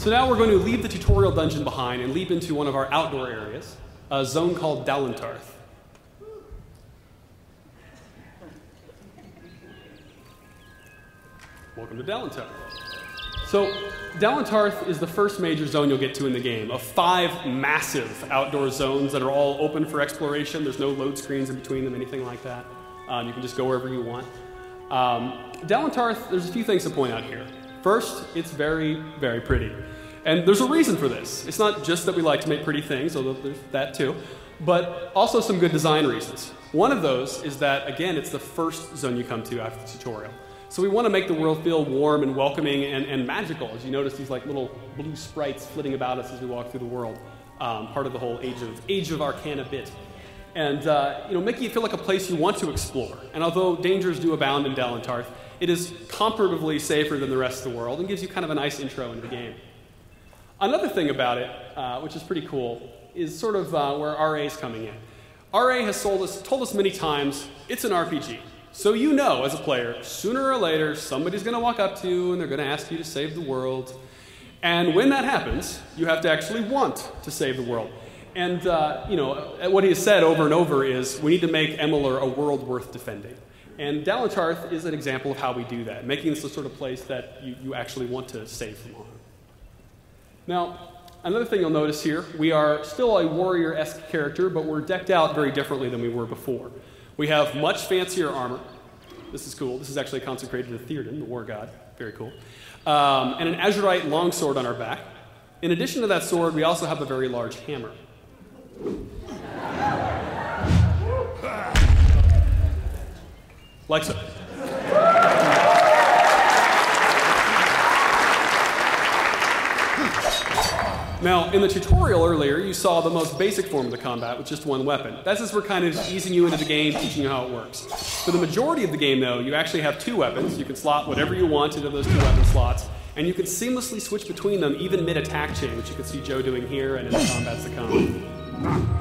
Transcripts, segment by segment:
So now we're going to leave the tutorial dungeon behind and leap into one of our outdoor areas, a zone called Dalentarth. Welcome to Dalentarth. So, Dalentarth is the first major zone you'll get to in the game, of 5 massive outdoor zones that are all open for exploration. There's no load screens in between them, anything like that. You can just go wherever you want. Dalentarth, there's a few things to point out here. First, it's very, very pretty. And there's a reason for this. It's not just that we like to make pretty things, although there's that too, but also some good design reasons. One of those is that, again, it's the first zone you come to after the tutorial. So we want to make the world feel warm and welcoming and magical, as you notice these like little blue sprites flitting about us as we walk through the world. Part of the whole Age of Arcana bit. And making it feel like a place you want to explore. And although dangers do abound in Dalentarth, it is comparatively safer than the rest of the world and gives you kind of a nice intro into the game. Another thing about it, which is pretty cool, is sort of where RA is coming in. RA has told us many times, it's an RPG. So you know, as a player, sooner or later, somebody's going to walk up to you and they're going to ask you to save the world. And when that happens, you have to actually want to save the world. And, what he has said over and over is, we need to make Amalur a world worth defending. And Dalentarth is an example of how we do that, making this the sort of place that you actually want to save from harm. Now, another thing you'll notice here, we are still a warrior-esque character, but we're decked out very differently than we were before. We have much fancier armor. This is cool. This is actually consecrated to Theoden, the war god. Very cool. And an azurite longsword on our back. In addition to that sword, we also have a very large hammer. Like so. Now, in the tutorial earlier, you saw the most basic form of the combat with just one weapon. That's as we're kind of easing you into the game, teaching you how it works. For the majority of the game, though, you actually have 2 weapons. You can slot whatever you want into those 2 weapon slots, and you can seamlessly switch between them, even mid-attack chain, which you can see Joe doing here and in the combats to come.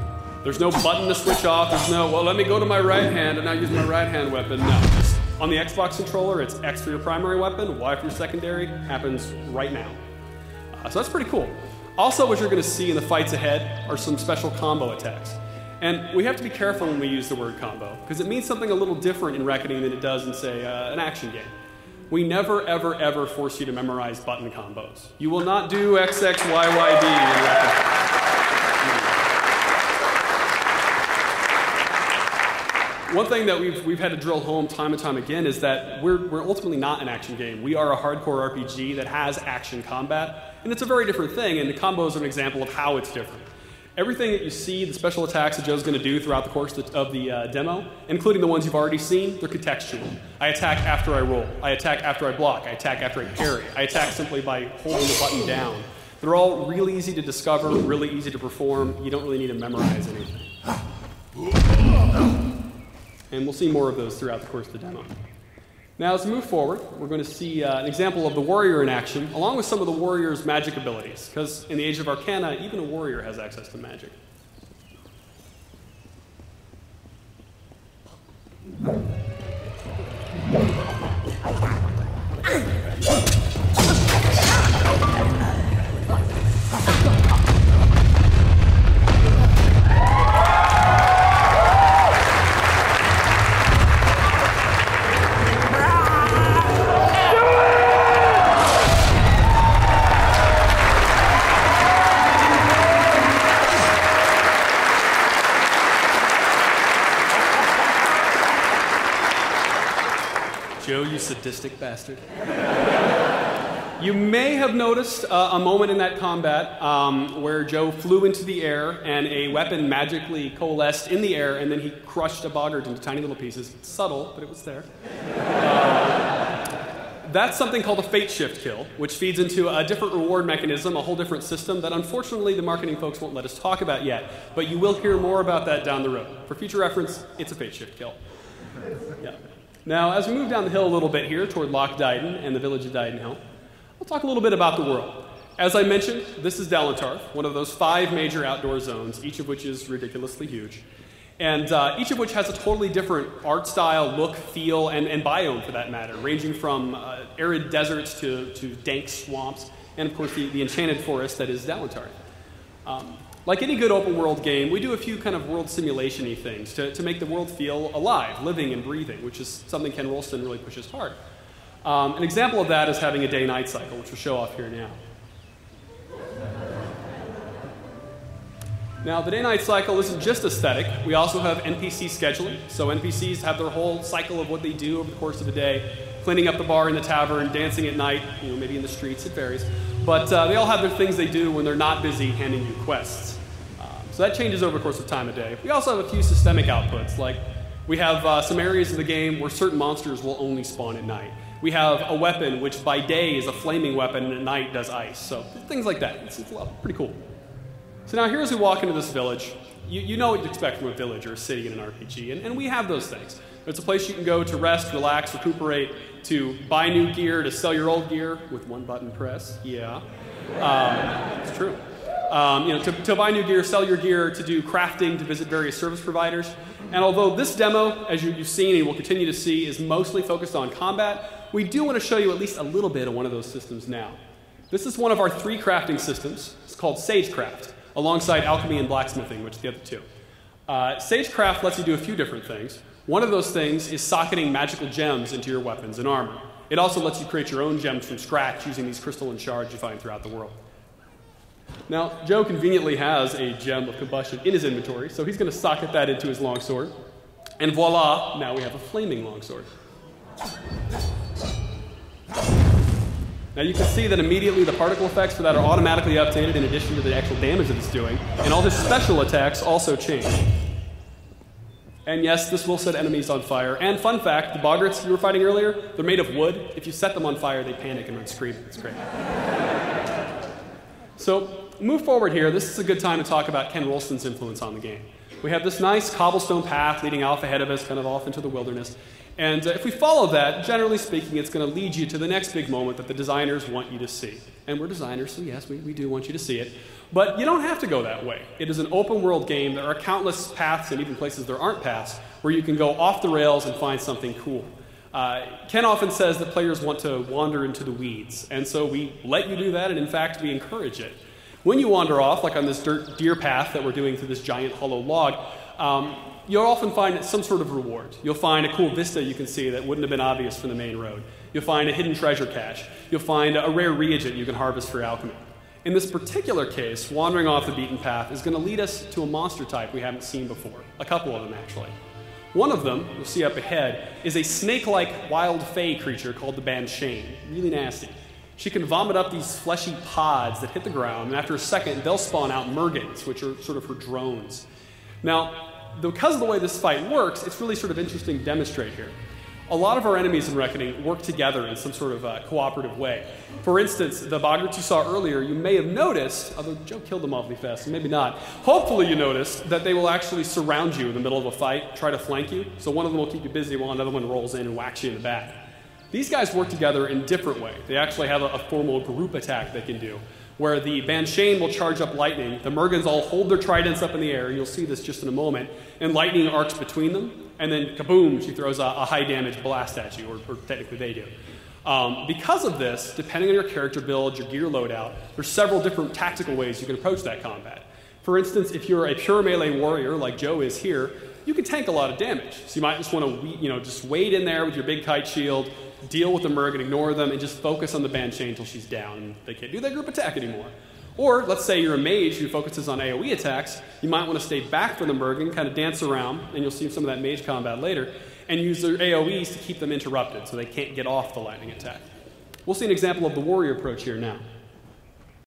There's no button to switch off. There's no, well, let me go to my right hand and now use my right hand weapon. No. Just on the Xbox controller, it's X for your primary weapon, Y for your secondary. Happens right now. So that's pretty cool. Also, what you're going to see in the fights ahead are some special combo attacks. And we have to be careful when we use the word combo, because it means something a little different in Reckoning than it does in, say, an action game. We never, ever, ever force you to memorize button combos. You will not do XXYYB in Reckoning. One thing that we've had to drill home time and time again is that we're ultimately not an action game. We are a hardcore RPG that has action combat, and it's a very different thing, and the combos are an example of how it's different. Everything that you see, the special attacks that Joe's going to do throughout the course of the demo, including the ones you've already seen, they're contextual. I attack after I roll. I attack after I block. I attack after I parry. I attack simply by holding the button down. They're all really easy to discover, really easy to perform. You don't really need to memorize anything. And we'll see more of those throughout the course of the demo. Now, as we move forward, we're going to see an example of the warrior in action, along with some of the warrior's magic abilities, because in the Age of Arcana, even a warrior has access to magic. Joe, you sadistic bastard. You may have noticed a moment in that combat where Joe flew into the air and a weapon magically coalesced in the air, and then he crushed a boggart into tiny little pieces. It's subtle, but it was there. That's something called a fate shift kill, which feeds into a different reward mechanism, a whole different system that unfortunately the marketing folks won't let us talk about yet. But you will hear more about that down the road. For future reference, it's a fate shift kill. Yeah. Now, as we move down the hill a little bit here toward Loch Dyden and the village of Dydenhill, we'll talk a little bit about the world. As I mentioned, this is Dalentarth, one of those 5 major outdoor zones, each of which is ridiculously huge. And each of which has a totally different art style, look, feel, and biome for that matter, ranging from arid deserts to dank swamps, and of course the enchanted forest that is Dalantarth. Like any good open world game, we do a few kind of world simulation-y things to make the world feel alive, living and breathing, which is something Ken Rolston really pushes hard. An example of that is having a day-night cycle, which we'll show off here now. Now, the day-night cycle isn't just aesthetic. We also have NPC scheduling. So NPCs have their whole cycle of what they do over the course of the day, cleaning up the bar in the tavern, dancing at night, maybe in the streets, it varies. But they all have their things they do when they're not busy handing you quests. So that changes over the course of time of day. We also have a few systemic outputs, like we have some areas of the game where certain monsters will only spawn at night. We have a weapon which by day is a flaming weapon and at night does ice. So things like that. It's pretty cool. So now here as we walk into this village, you know what to expect from a village or a city in an RPG, and we have those things. It's a place you can go to rest, relax, recuperate, to buy new gear, to sell your old gear with one button press. Yeah, it's true. To buy new gear, sell your gear, to do crafting, to visit various service providers. And although this demo, as you've seen and will continue to see, is mostly focused on combat, we do want to show you at least a little bit of one of those systems now. This is one of our 3 crafting systems. It's called Sagecraft, alongside alchemy and blacksmithing, which are the other 2. Sagecraft lets you do a few different things. One of those things is socketing magical gems into your weapons and armor. It also lets you create your own gems from scratch using these crystalline shards you find throughout the world. Now, Joe conveniently has a gem of combustion in his inventory, so he's going to socket that into his longsword. And voila, now we have a flaming longsword. Now you can see that immediately the particle effects for that are automatically updated in addition to the actual damage that it's doing, and all his special attacks also change. And yes, this will set enemies on fire. And fun fact, the boggarts you were fighting earlier, they're made of wood. If you set them on fire, they panic and run screaming. It's great. So, move forward here. This is a good time to talk about Ken Rolston's influence on the game. We have this nice cobblestone path leading off ahead of us, kind of off into the wilderness. And if we follow that, generally speaking, it's going to lead you to the next big moment that the designers want you to see. And we're designers, so yes, we do want you to see it. But you don't have to go that way. It is an open world game. There are countless paths and even places there aren't paths where you can go off the rails and find something cool. Ken often says that players want to wander into the weeds. And so we let you do that, and in fact, we encourage it. When you wander off, like on this deer path that we're doing through this giant hollow log, you'll often find some sort of reward. You'll find a cool vista you can see that wouldn't have been obvious from the main road. You'll find a hidden treasure cache. You'll find a rare reagent you can harvest for alchemy. In this particular case, wandering off the beaten path is going to lead us to a monster type we haven't seen before. A couple of them, actually. One of them, you'll see up ahead, is a snake-like wild fey creature called the Banshane. Really nasty. She can vomit up these fleshy pods that hit the ground, and after a second, they'll spawn out mergans, which are sort of her drones. Now, because of the way this fight works, it's really sort of interesting to demonstrate here. A lot of our enemies in Reckoning work together in some sort of cooperative way. For instance, the boggarts you saw earlier, you may have noticed, although Joe killed them awfully fast, so maybe not. Hopefully you noticed that they will actually surround you in the middle of a fight, try to flank you. So one of them will keep you busy while another one rolls in and whacks you in the back. These guys work together in different ways. They actually have a formal group attack they can do, where the Banshane will charge up lightning. The Mergans all hold their tridents up in the air. You'll see this just in a moment. And lightning arcs between them. And then kaboom, she throws a high damage blast at you, or technically they do. Because of this, depending on your character build, your gear loadout, there's several different tactical ways you can approach that combat. For instance, if you're a pure melee warrior like Joe is here, you can tank a lot of damage. So you might just want to just wade in there with your big kite shield, deal with the Merg, ignore them, and just focus on the Banshane until she's down and they can't do that group attack anymore. Or, let's say you're a mage who focuses on AoE attacks, you might want to stay back from the Merg and kind of dance around, and you'll see some of that mage combat later, and use their AoEs to keep them interrupted so they can't get off the lightning attack. We'll see an example of the warrior approach here now.